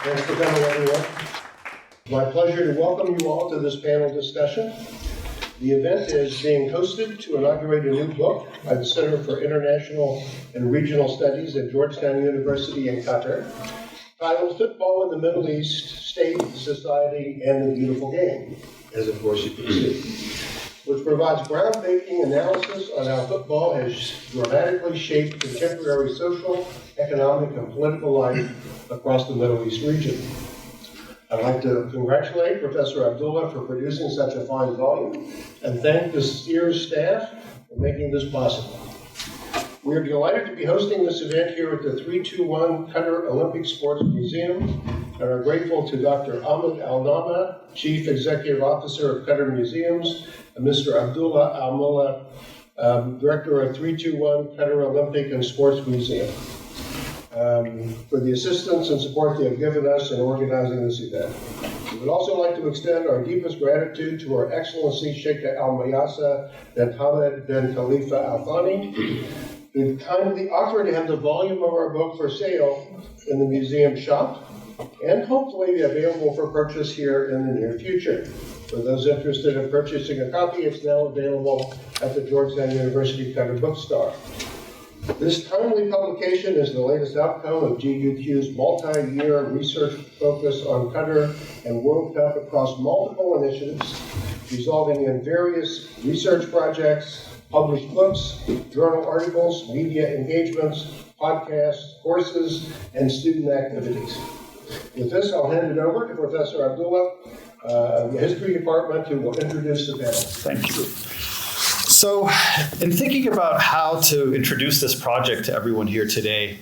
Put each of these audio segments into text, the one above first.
Thanks for coming, everyone. It's my pleasure to welcome you all to this panel discussion. The event is being hosted to inaugurate a new book by the Center for International and Regional Studies at Georgetown University in Qatar, titled Football in the Middle East, State, Society, and the Beautiful Game, as of course you can see, which provides groundbreaking analysis on how football has dramatically shaped contemporary social, economic, and political life across the Middle East region. I'd like to congratulate Professor Abdullah for producing such a fine volume and thank the CIRS staff for making this possible. We are delighted to be hosting this event here at the 321 Qatar Olympic Sports Museum and are grateful to Dr. Ahmed Al-Nama, Chief Executive Officer of Qatar Museums, and Mr. Abdullah Al-Mulla, Director of 321 Qatar Olympic and Sports Museum, for the assistance and support they have given us in organizing this event. We would also like to extend our deepest gratitude to Her Excellency Sheikh Al-Mayasa bin Hamad bin Khalifa Al Thani, who kindly offered to have the volume of our book for sale in the museum shop and hopefully be available for purchase here in the near future. For those interested in purchasing a copy, it's now available at the Georgetown University Qatar bookstore. This timely publication is the latest outcome of GUQ's multi-year research focus on Qatar and World Cup across multiple initiatives, resulting in various research projects, published books, journal articles, media engagements, podcasts, courses, and student activities. With this, I'll hand it over to Professor Abdullah of the History Department, who will introduce the panel. Thank you. So, in thinking about how to introduce this project to everyone here today,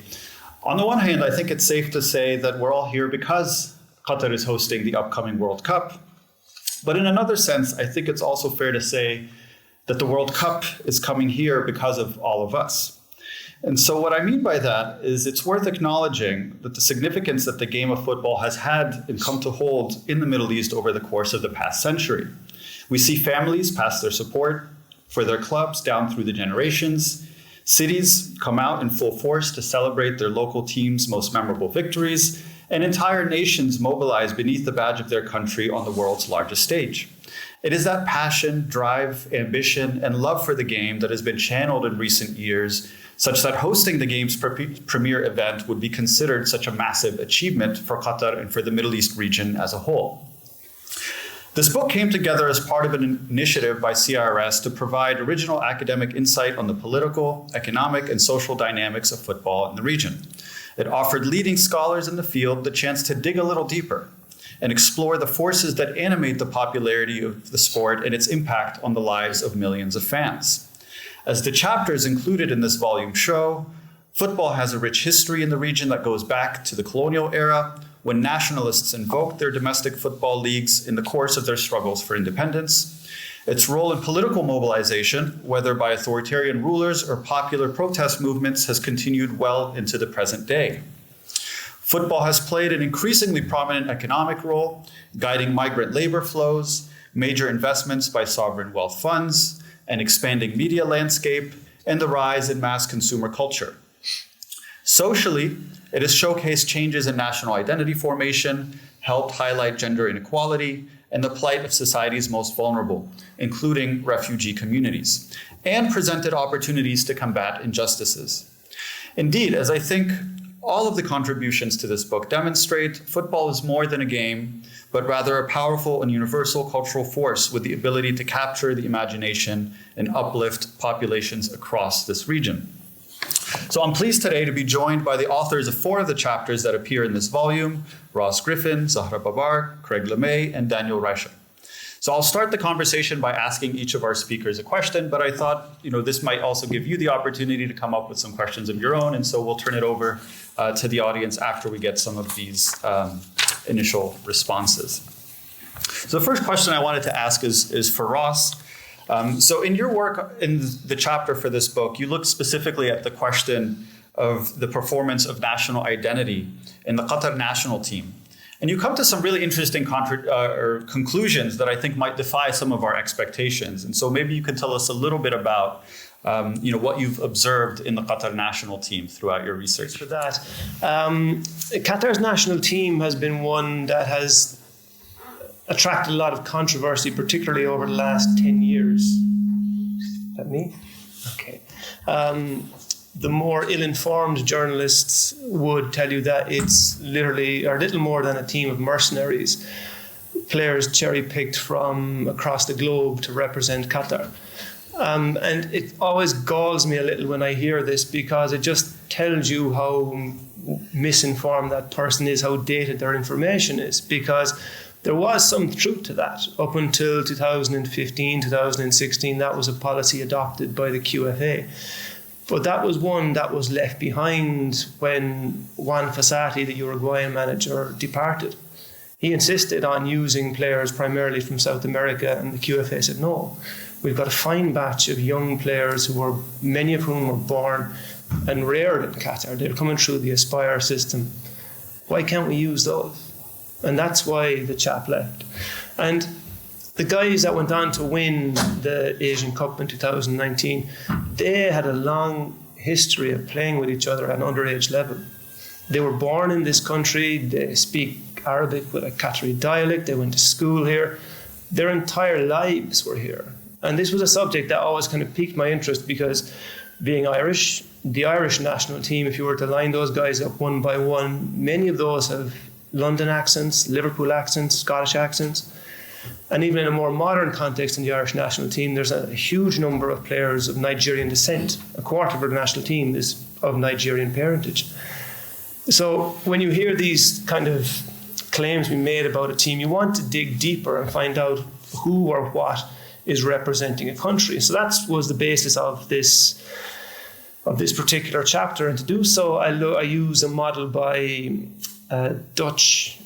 on the one hand, I think it's safe to say that we're all here because Qatar is hosting the upcoming World Cup. But in another sense, I think it's also fair to say that the World Cup is coming here because of all of us. And so what I mean by that is it's worth acknowledging that the significance that the game of football has had and come to hold in the Middle East over the course of the past century. We see families pass their support for their clubs down through the generations. Cities come out in full force to celebrate their local team's most memorable victories, and entire nations mobilize beneath the badge of their country on the world's largest stage. It is that passion, drive, ambition, and love for the game that has been channeled in recent years, such that hosting the game's premier event would be considered such a massive achievement for Qatar and for the Middle East region as a whole. This book came together as part of an initiative by CIRS to provide original academic insight on the political, economic, and social dynamics of football in the region. It offered leading scholars in the field the chance to dig a little deeper and explore the forces that animate the popularity of the sport and its impact on the lives of millions of fans. As the chapters included in this volume show, football has a rich history in the region that goes back to the colonial era, when nationalists invoked their domestic football leagues in the course of their struggles for independence. Its role in political mobilization, whether by authoritarian rulers or popular protest movements, has continued well into the present day. Football has played an increasingly prominent economic role, guiding migrant labor flows, major investments by sovereign wealth funds, an expanding media landscape, and the rise in mass consumer culture. Socially, it has showcased changes in national identity formation, helped highlight gender inequality, and the plight of society's most vulnerable, including refugee communities, and presented opportunities to combat injustices. Indeed, as I think all of the contributions to this book demonstrate, football is more than a game, but rather a powerful and universal cultural force with the ability to capture the imagination and uplift populations across this region. So I'm pleased today to be joined by the authors of 4 of the chapters that appear in this volume, Griffin, Zahra Babar, LaMay, and Danyel Reiche. So I'll start the conversation by asking each of our speakers a question, but I thought this might also give you the opportunity to come up with some questions of your own, and so we'll turn it over to the audience after we get some of these initial responses. So the first question I wanted to ask is for Ross. So in your work in the chapter for this book, you look specifically at the question of the performance of national identity in the Qatar national team. And you come to some really interesting conclusions that I think might defy some of our expectations. And so maybe you could tell us a little bit about what you've observed in the Qatar national team throughout your research. For that, Qatar's national team has been one that has attracted a lot of controversy, particularly over the last 10 years. Is that me? Okay. The more ill-informed journalists would tell you that it's literally or little more than a team of mercenaries, players cherry-picked from across the globe to represent Qatar. And it always galls me a little when I hear this, because it just tells you how misinformed that person is, how dated their information is, because there was some truth to that. Up until 2015, 2016, that was a policy adopted by the QFA. But that was one that was left behind when Juan Fossati, the Uruguayan manager, departed. He insisted on using players primarily from South America, and the QFA said, no, we've got a fine batch of young players many of whom were born and reared in Qatar. They're coming through the Aspire system. Why can't we use those? And that's why the chap left. And the guys that went on to win the Asian Cup in 2019, they had a long history of playing with each other at an underage level. They were born in this country, they speak Arabic with a Qatari dialect, they went to school here, their entire lives were here. And this was a subject that always kind of piqued my interest, because being Irish, the Irish national team, if you were to line those guys up one by one, many of those have London accents, Liverpool accents, Scottish accents. And even in a more modern context in the Irish national team, there's a huge number of players of Nigerian descent. A quarter of the national team is of Nigerian parentage. So when you hear these kind of claims being made about a team, you want to dig deeper and find out who or what is representing a country. So that was the basis of this particular chapter. And to do so, I use a model by a Dutch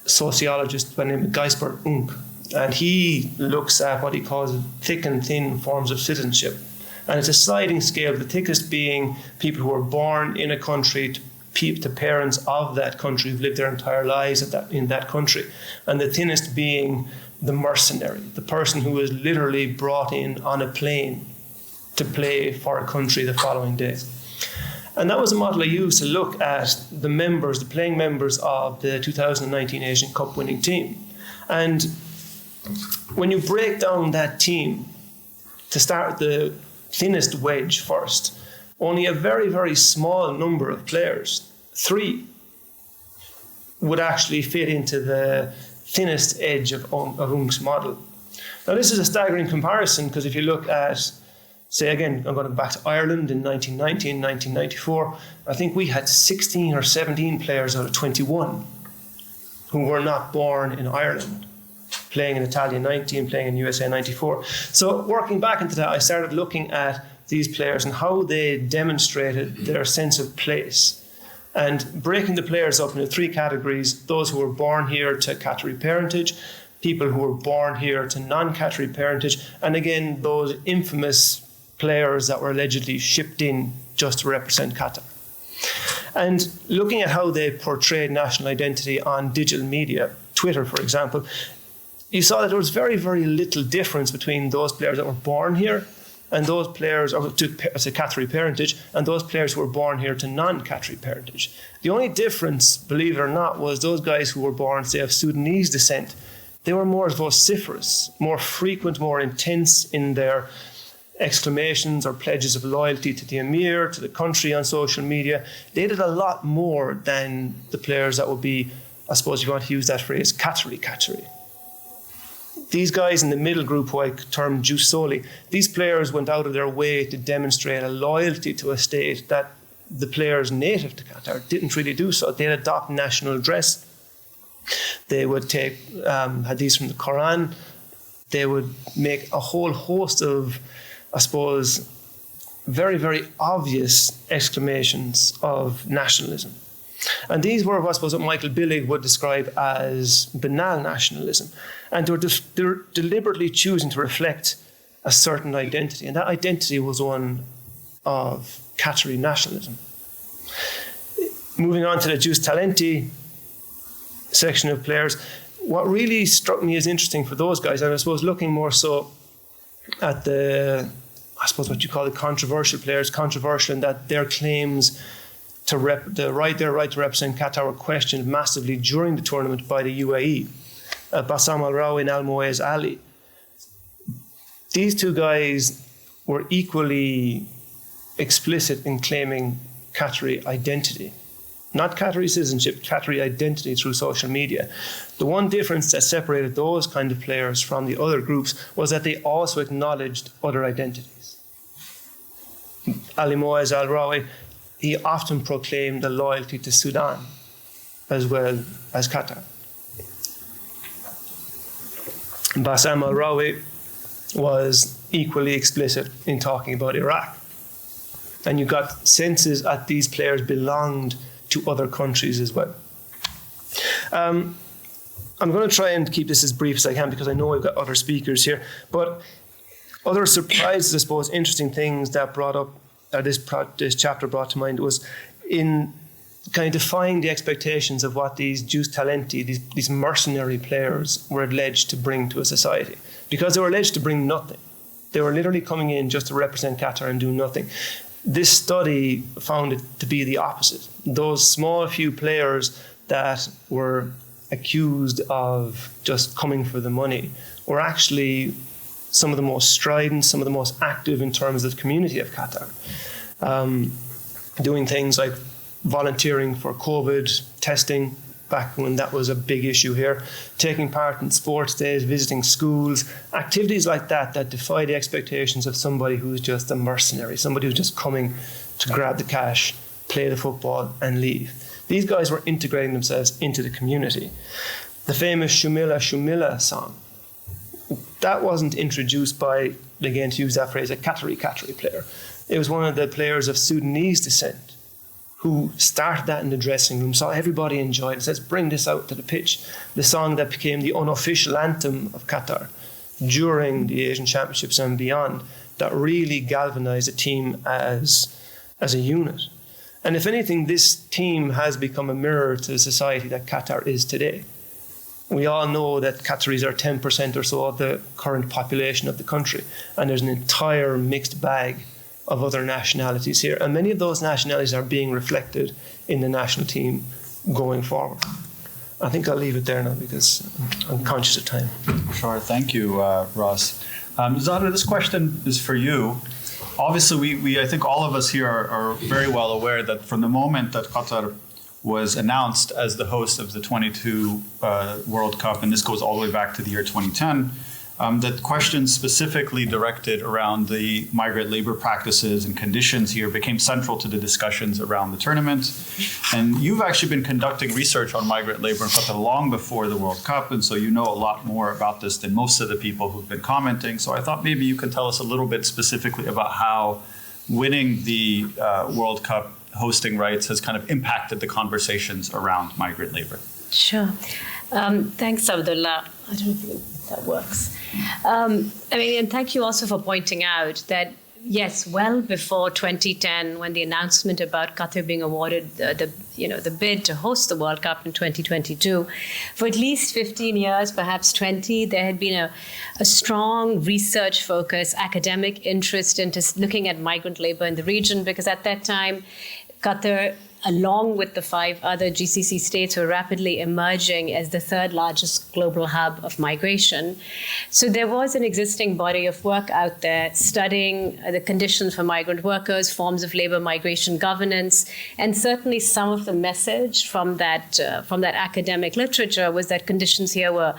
sociologist by the name of Gijsbert Unk. And he looks at what he calls thick and thin forms of citizenship. And it's a sliding scale, the thickest being people who are born in a country to parents of that country who've lived their entire lives in that country. And the thinnest being the mercenary, the person who is literally brought in on a plane to play for a country the following day. And that was a model I used to look at the playing members of the 2019 Asian Cup winning team. And when you break down that team, to start with the thinnest wedge first, only a very, very small number of players, 3, would actually fit into the thinnest edge of Unk's model. Now, this is a staggering comparison, because if you look at, say again, I'm going to go back to Ireland in 1990 and 1994, I think we had 16 or 17 players out of 21 who were not born in Ireland, playing in Italia 90 and playing in USA 94. So working back into that, I started looking at these players and how they demonstrated their sense of place, and breaking the players up into 3 categories: those who were born here to Qatari parentage, people who were born here to non-Qatari parentage, and again, those infamous players that were allegedly shipped in just to represent Qatar. And looking at how they portrayed national identity on digital media, Twitter, for example, you saw that there was very, very little difference between those players that were born here and those players to Qatari parentage and those players who were born here to non-Qatari parentage. The only difference, believe it or not, was those guys who were born, say, of Sudanese descent. They were more vociferous, more frequent, more intense in their exclamations or pledges of loyalty to the emir, to the country on social media. They did a lot more than the players that would be, I suppose if you want to use that phrase, Qatari. These guys in the middle group, who I term Jus Soli, these players went out of their way to demonstrate a loyalty to a state that the players native to Qatar didn't really do so. They'd adopt national dress. They would take hadiths from the Quran. They would make a whole host of, I suppose, very, very obvious exclamations of nationalism. And these were, I suppose, what Michael Billig would describe as banal nationalism. And they were deliberately choosing to reflect a certain identity. And that identity was one of Qatari nationalism. Moving on to the Jus Talenti section of players, what really struck me as interesting for those guys, and I suppose looking more so at the I suppose what you call the controversial players, controversial in that their claims to their right to represent Qatar were questioned massively during the tournament by the UAE. Bassam Al-Rawi and Al-Muez Ali. These two guys were equally explicit in claiming Qatari identity. Not Qatari citizenship, Qatari identity through social media. The one difference that separated those kind of players from the other groups was that they also acknowledged other identities. Ali Muez Al-Rawi, he often proclaimed a loyalty to Sudan as well as Qatar. Bassam Al-Rawi was equally explicit in talking about Iraq. And you got senses that these players belonged to other countries as well. I'm going to try and keep this as brief as I can because I know we've got other speakers here. But other surprises, I suppose, interesting things that brought up, or this chapter brought to mind was in kind of defying the expectations of what these jus talenti, these mercenary players were alleged to bring to a society. Because they were alleged to bring nothing. They were literally coming in just to represent Qatar and do nothing. This study found it to be the opposite. Those small few players that were accused of just coming for the money were actually some of the most strident, some of the most active in terms of the community of Qatar. Doing things like volunteering for COVID testing back when that was a big issue here, taking part in sports days, visiting schools, activities like that defy the expectations of somebody who's just a mercenary, somebody who's just coming to grab the cash, play the football and leave. These guys were integrating themselves into the community. The famous Shumila Shumila song, that wasn't introduced by, again to use that phrase, a Qatari player. It was one of the players of Sudanese descent who started that in the dressing room, saw everybody enjoy it, and says, bring this out to the pitch. The song that became the unofficial anthem of Qatar during the Asian Championships and beyond, that really galvanized the team as a unit. And if anything, this team has become a mirror to the society that Qatar is today. We all know that Qataris are 10% or so of the current population of the country, and there's an entire mixed bag of other nationalities here. And many of those nationalities are being reflected in the national team going forward. I think I'll leave it there now because I'm conscious of time. Sure, thank you, Ross. Zahra, this question is for you. Obviously, we I think all of us here are very well aware that from the moment that Qatar was announced as the host of the 22 World Cup, and this goes all the way back to the year 2010, that questions specifically directed around the migrant labor practices and conditions here became central to the discussions around the tournament. And you've actually been conducting research on migrant labor in Qatar long before the World Cup, and so you know a lot more about this than most of the people who've been commenting. So I thought maybe you could tell us a little bit specifically about how winning the World Cup hosting rights has kind of impacted the conversations around migrant labor. Sure. Thanks, Abdullah. I don't know if that works. And thank you also for pointing out that, yes, well before 2010, when the announcement about Qatar being awarded the bid to host the World Cup in 2022, for at least 15 years, perhaps 20, there had been a strong research focus, academic interest into looking at migrant labor in the region, because at that time, Qatar, along with the 5 other GCC states, were rapidly emerging as the 3rd largest global hub of migration. So there was an existing body of work out there studying the conditions for migrant workers, forms of labor migration governance, and certainly some of the message from that academic literature was that conditions here were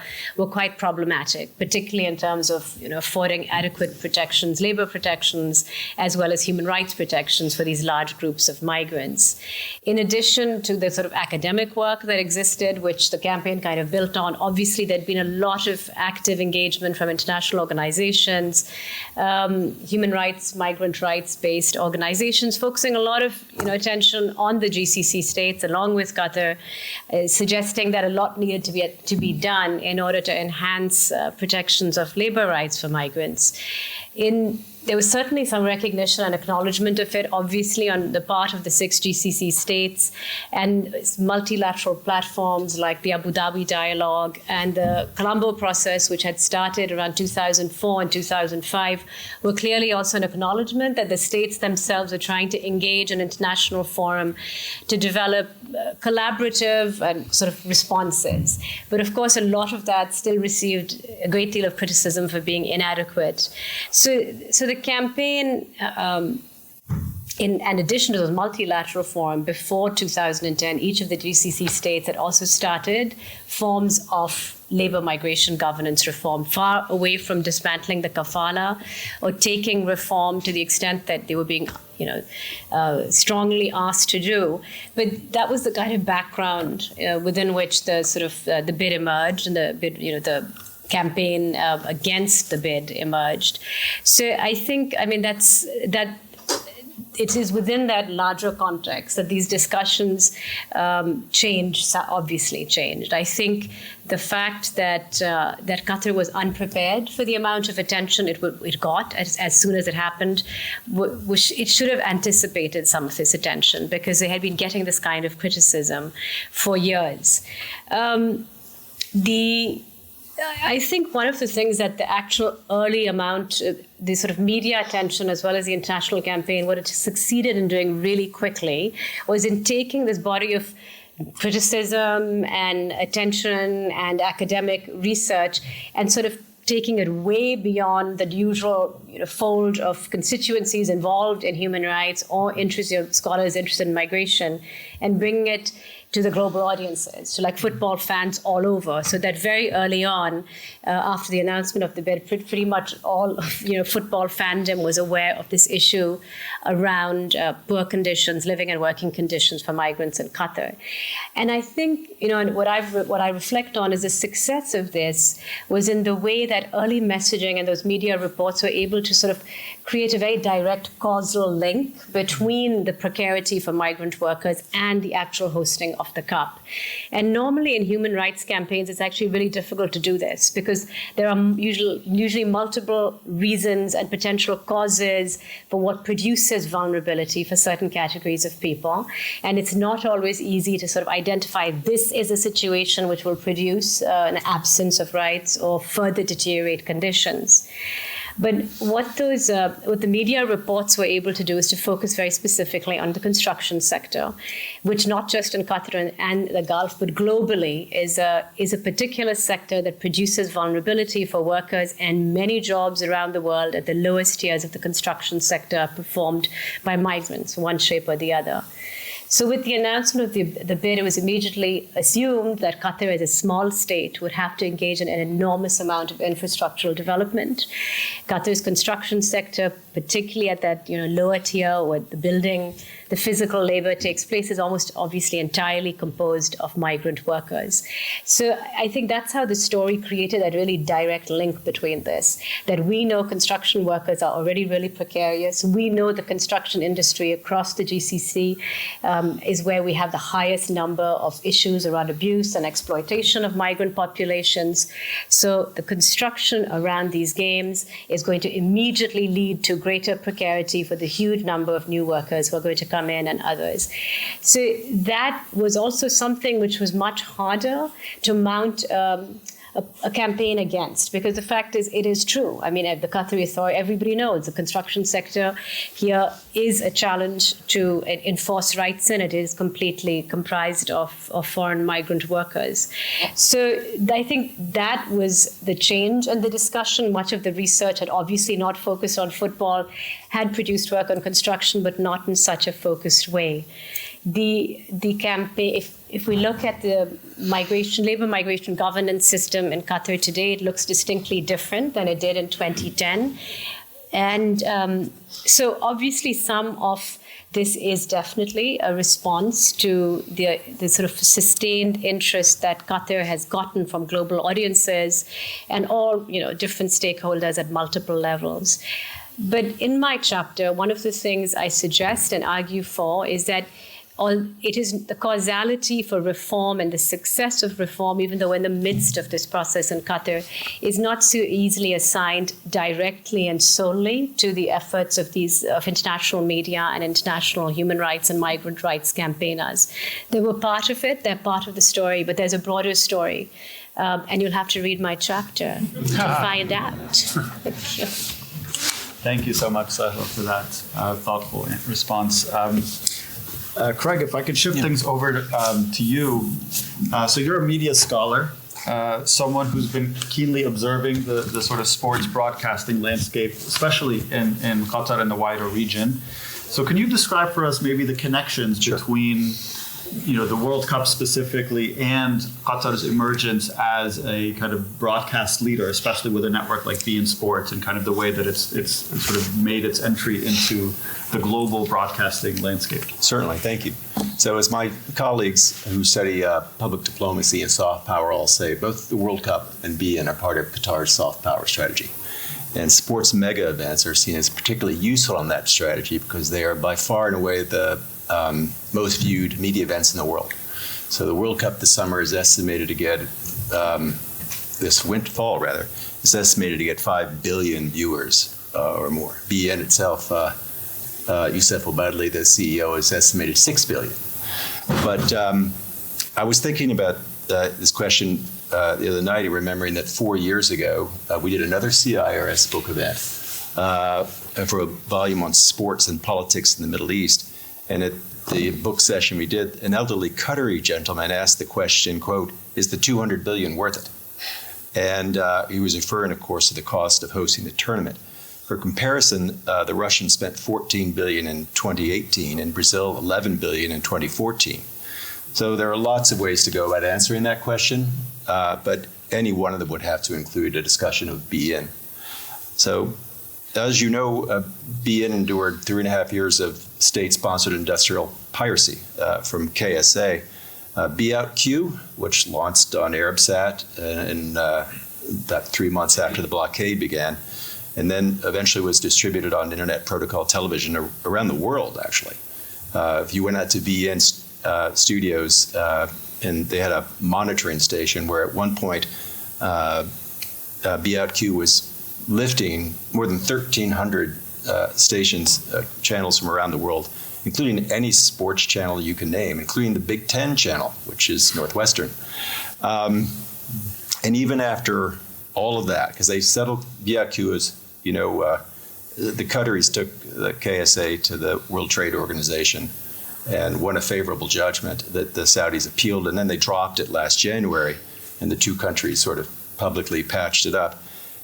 quite problematic, particularly in terms of affording adequate protections, labor protections, as well as human rights protections for these large groups of migrants. In addition to the sort of academic work that existed, which the campaign kind of built on, obviously there'd been a lot of active engagement from international organizations, human rights, migrant rights-based organizations, focusing a lot of attention on the GCC states, along with Qatar, suggesting that a lot needed to be done in order to enhance protections of labor rights for migrants. In there was certainly some recognition and acknowledgement of it, obviously, on the part of the 6 GCC states, and multilateral platforms like the Abu Dhabi Dialogue and the Colombo process, which had started around 2004 and 2005, were clearly also an acknowledgement that the states themselves are trying to engage an international forum to develop collaborative and sort of responses. But of course, a lot of that still received a great deal of criticism for being inadequate. So the campaign, in addition to the multilateral forum, before 2010, each of the GCC states had also started forms of labor migration governance reform, far away from dismantling the kafala or taking reform to the extent that they were being, strongly asked to do. But that was the kind of background within which the sort of the bid emerged, and the campaign against the bid emerged. So I think, that it is within that larger context that these discussions obviously changed. I think the fact that Qatar was unprepared for the amount of attention it got as soon as it happened, it should have anticipated some of this attention, because they had been getting this kind of criticism for years. I think one of the things that the actual early amount, the sort of media attention as well as the international campaign, what it succeeded in doing really quickly was in taking this body of criticism and attention and academic research and sort of taking it way beyond the usual fold of constituencies involved in human rights or scholars interested in migration, and bringing it to the global audiences, to like football fans all over. So that very early on, after the announcement of the bid, pretty much all of football fandom was aware of this issue around poor conditions, living and working conditions for migrants in Qatar. And I think and what I reflect on is the success of this was in the way that early messaging and those media reports were able to sort of create a very direct causal link between the precarity for migrant workers and the actual hosting of the Cup. And normally in human rights campaigns, it's actually really difficult to do this, because there are usually multiple reasons and potential causes for what produces vulnerability for certain categories of people. And it's not always easy to sort of identify this is a situation which will produce an absence of rights or further deteriorate conditions. But what the media reports were able to do is to focus very specifically on the construction sector, which not just in Qatar and the Gulf, but globally is a particular sector that produces vulnerability for workers, and many jobs around the world at the lowest tiers of the construction sector are performed by migrants, one shape or the other. So with the announcement of the bid, it was immediately assumed that Qatar, as a small state, would have to engage in an enormous amount of infrastructural development. Qatar's construction sector, particularly at that lower tier where the physical labor takes place, is almost obviously entirely composed of migrant workers. So I think that's how the story created that really direct link between this, that we know construction workers are already really precarious. We know the construction industry across the GCC is where we have the highest number of issues around abuse and exploitation of migrant populations. So the construction around these games is going to immediately lead to greater precarity for the huge number of new workers who are going to come in and others. So that was also something which was much harder to mount a campaign against, because the fact is, it is true. I mean, at the Qatari Authority, everybody knows the construction sector here is a challenge to enforce rights in. It is completely comprised of foreign migrant workers. So I think that was the change in the discussion. Much of the research had obviously not focused on football, had produced work on construction, but not in such a focused way. The campaign, if we look at the labor migration governance system in Qatar today, it looks distinctly different than it did in 2010. And so obviously some of this is definitely a response to the sort of sustained interest that Qatar has gotten from global audiences and all different stakeholders at multiple levels. But in my chapter, one of the things I suggest and argue for is that it is the causality for reform and the success of reform, even though we're in the midst of this process in Qatar, is not so easily assigned directly and solely to the efforts of international media and international human rights and migrant rights campaigners. They were part of it, they're part of the story, but there's a broader story. And you'll have to read my chapter to find out. Thank you. Thank you so much, Zahra, for that thoughtful response. Craig, if I could shift things over to you. So you're a media scholar, someone who's been keenly observing the sort of sports broadcasting landscape, especially in Qatar and the wider region. So can you describe for us maybe the connections between the World Cup specifically and Qatar's emergence as a kind of broadcast leader, especially with a network like beIN Sports, and kind of the way that it's sort of made its entry into the global broadcasting landscape? Certainly, thank you. So as my colleagues who study public diplomacy and soft power all say, both the World Cup and beIN are part of Qatar's soft power strategy. And sports mega events are seen as particularly useful in that strategy because they are by far and away the most viewed media events in the world. So the World Cup this summer is estimated to get, fall rather, is estimated to get 5 billion viewers or more. beIN itself, Youssef Obadli, the CEO, has estimated 6 billion. But I was thinking about this question the other night, remembering that 4 years ago, we did another CIRS book event for a volume on sports and politics in the Middle East. And at the book session we did, an elderly Qatari gentleman asked the question, quote, is the 200 billion worth it? And he was referring, of course, to the cost of hosting the tournament. For comparison, the Russians spent 14 billion in 2018 and Brazil 11 billion in 2014. So there are lots of ways to go about answering that question, but any one of them would have to include a discussion of beIN. So as you know, beIN endured 3.5 years of state-sponsored industrial piracy from KSA. Be Out Q, which launched on Arabsat about 3 months after the blockade began, and then eventually was distributed on Internet Protocol television around the world, actually. If you went out to beIN studios, and they had a monitoring station where at one point Be Out Q was lifting more than 1,300 channels from around the world, including any sports channel you can name, including the Big Ten channel, which is Northwestern. And even after all of that, because they settled BIQ as, the Qataris took the KSA to the World Trade Organization and won a favorable judgment that the Saudis appealed, and then they dropped it last January, and the two countries sort of publicly patched it up.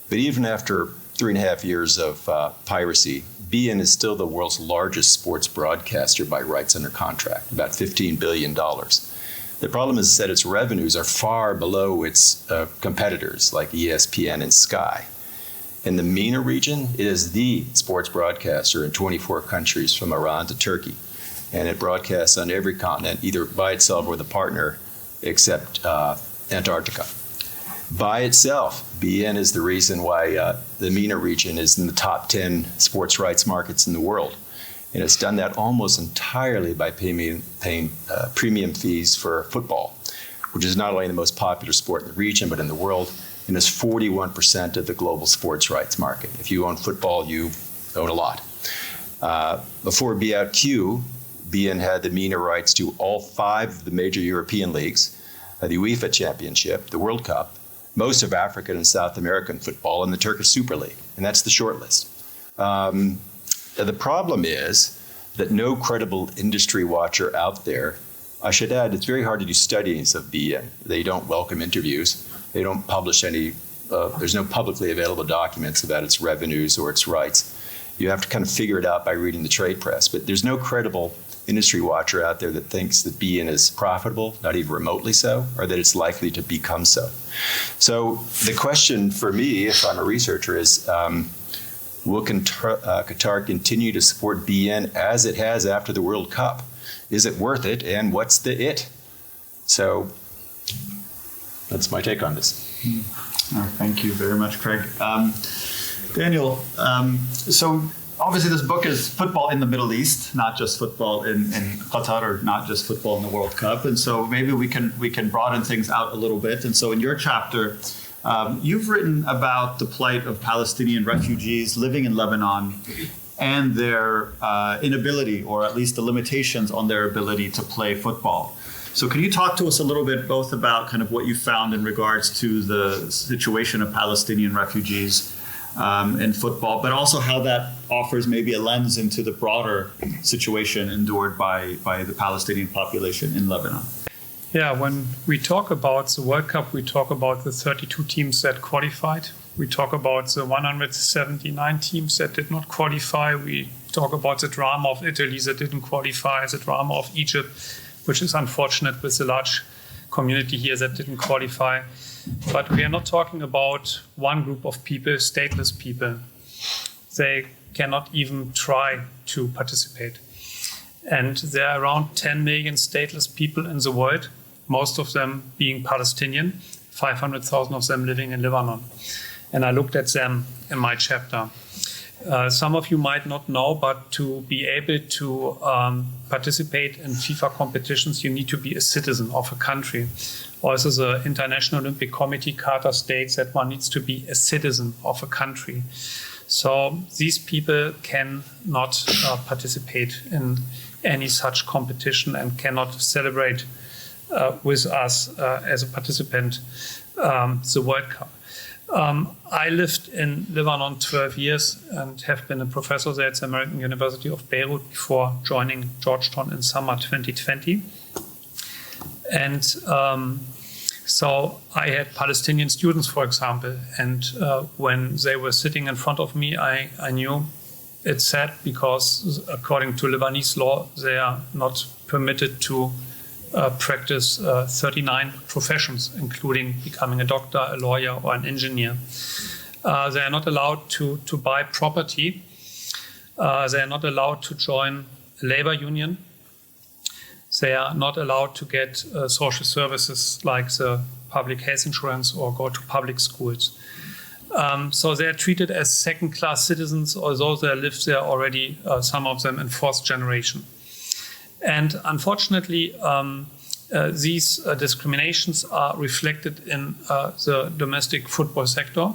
But even after 3.5 years of piracy, beIN is still the world's largest sports broadcaster by rights under contract, about $15 billion. The problem is that its revenues are far below its competitors like ESPN and Sky. In the MENA region, it is the sports broadcaster in 24 countries from Iran to Turkey. And it broadcasts on every continent, either by itself or with a partner, except Antarctica. By itself, beIN is the reason why the MENA region is in the top 10 sports rights markets in the world. And it's done that almost entirely by paying premium fees for football, which is not only the most popular sport in the region, but in the world, and is 41% of the global sports rights market. If you own football, you own a lot. Before Be Out Q, beIN had the MENA rights to all 5 of the major European leagues, the UEFA Championship, the World Cup, most of African and South American football, and the Turkish Super League. And that's the short list. The problem is that no credible industry watcher out there, I should add, it's very hard to do studies of beIN. They don't welcome interviews. They don't publish any, there's no publicly available documents about its revenues or its rights. You have to kind of figure it out by reading the trade press. But there's no credible industry watcher out there that thinks that beIN is profitable, not even remotely so, or that it's likely to become so. So the question for me, if I'm a researcher, is will Qatar continue to support beIN as it has after the World Cup? Is it worth it, and what's the it? So that's my take on this. Thank you very much, Craig. Danyel, so obviously this book is football in the Middle East, not just football in Qatar, or not just football in the World Cup. And so maybe we can broaden things out a little bit. And so in your chapter, you've written about the plight of Palestinian refugees living in Lebanon and their inability, or at least the limitations on their ability to play football. So can you talk to us a little bit both about kind of what you found in regards to the situation of Palestinian refugees in football, but also how that offers maybe a lens into the broader situation endured by the Palestinian population in Lebanon? Yeah, when we talk about the World Cup, we talk about the 32 teams that qualified. We talk about the 179 teams that did not qualify. We talk about the drama of Italy that didn't qualify, the drama of Egypt, which is unfortunate with the large community here that didn't qualify. But we are not talking about one group of people, stateless people. They cannot even try to participate. And there are around 10 million stateless people in the world, most of them being Palestinian, 500,000 of them living in Lebanon. And I looked at them in my chapter. Some of you might not know, but to be able to participate in FIFA competitions, you need to be a citizen of a country. Also, the International Olympic Committee Charter states that one needs to be a citizen of a country. So these people cannot participate in any such competition and cannot celebrate with us as a participant the World Cup. I lived in Lebanon 12 years and have been a professor there at the American University of Beirut before joining Georgetown in summer 2020. And so I had Palestinian students, for example, and when they were sitting in front of me, I knew it's sad because according to Lebanese law, they are not permitted to practice 39 professions, including becoming a doctor, a lawyer, or an engineer. They are not allowed to buy property. They are not allowed to join a labor union. They are not allowed to get social services like the public health insurance or go to public schools. So they are treated as second-class citizens, although they live there already, some of them in fourth generation. And unfortunately, these discriminations are reflected in the domestic football sector.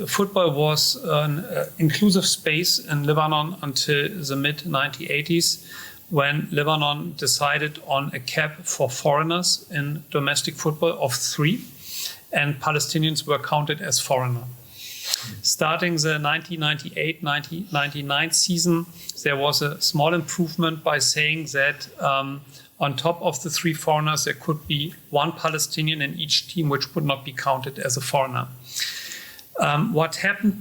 Football was an inclusive space in Lebanon until the mid-1980s, when Lebanon decided on a cap for foreigners in domestic football of 3, and Palestinians were counted as foreigner. Starting the 1998-1999 season, there was a small improvement by saying that on top of the 3 foreigners, there could be 1 Palestinian in each team, which would not be counted as a foreigner. What happened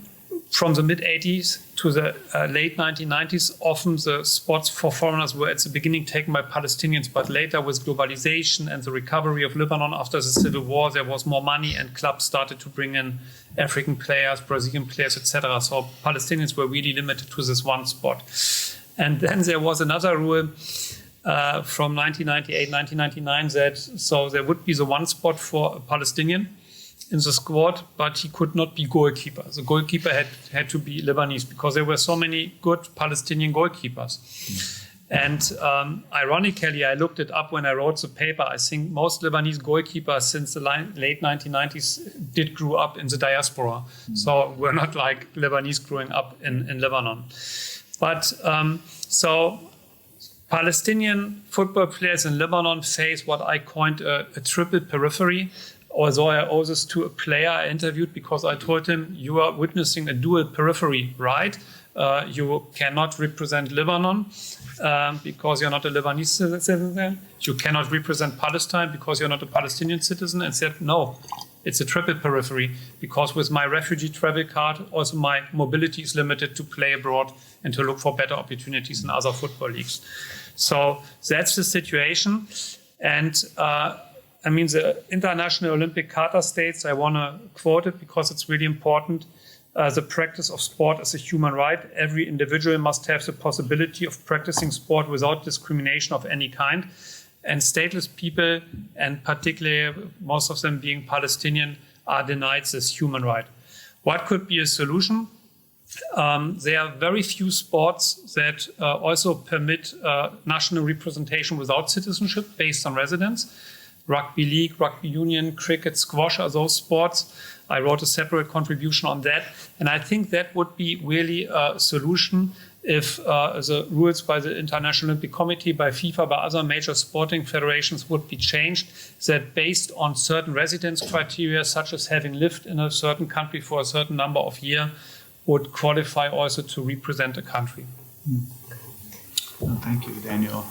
from the mid-80s to the late 1990s, often the spots for foreigners were at the beginning taken by Palestinians, but later with globalization and the recovery of Lebanon after the civil war, there was more money and clubs started to bring in African players, Brazilian players, etc. So Palestinians were really limited to this 1 spot. And then there was another rule from 1998, 1999 that so there would be the 1 spot for a Palestinian in the squad, but he could not be goalkeeper. The goalkeeper had to be Lebanese because there were so many good Palestinian goalkeepers. And ironically, I looked it up when I wrote the paper. I think most Lebanese goalkeepers since the late 1990s did grow up in the diaspora. So we're not like Lebanese growing up in Lebanon. But so Palestinian football players in Lebanon face what I coined a triple periphery. Although I owe this to a player I interviewed because I told him, you are witnessing a dual periphery, right? You cannot represent Lebanon because you're not a Lebanese citizen. You cannot represent Palestine because you're not a Palestinian citizen. And said, no, it's a triple periphery because with my refugee travel card, also my mobility is limited to play abroad and to look for better opportunities in other football leagues. So that's the situation. And I mean, the International Olympic Charter states, I want to quote it because it's really important, the practice of sport is a human right. Every individual must have the possibility of practicing sport without discrimination of any kind. And stateless people, and particularly most of them being Palestinian, are denied this human right. What could be a solution? there are very few sports that also permit national representation without citizenship based on residence. Rugby league, rugby union, cricket, squash are those sports. I wrote a separate contribution on that. And I think that would be really a solution if the rules by the International Olympic Committee, by FIFA, by other major sporting federations would be changed, that based on certain residence criteria, such as having lived in a certain country for a certain number of years, would qualify also to represent a country. Thank you, Danyel.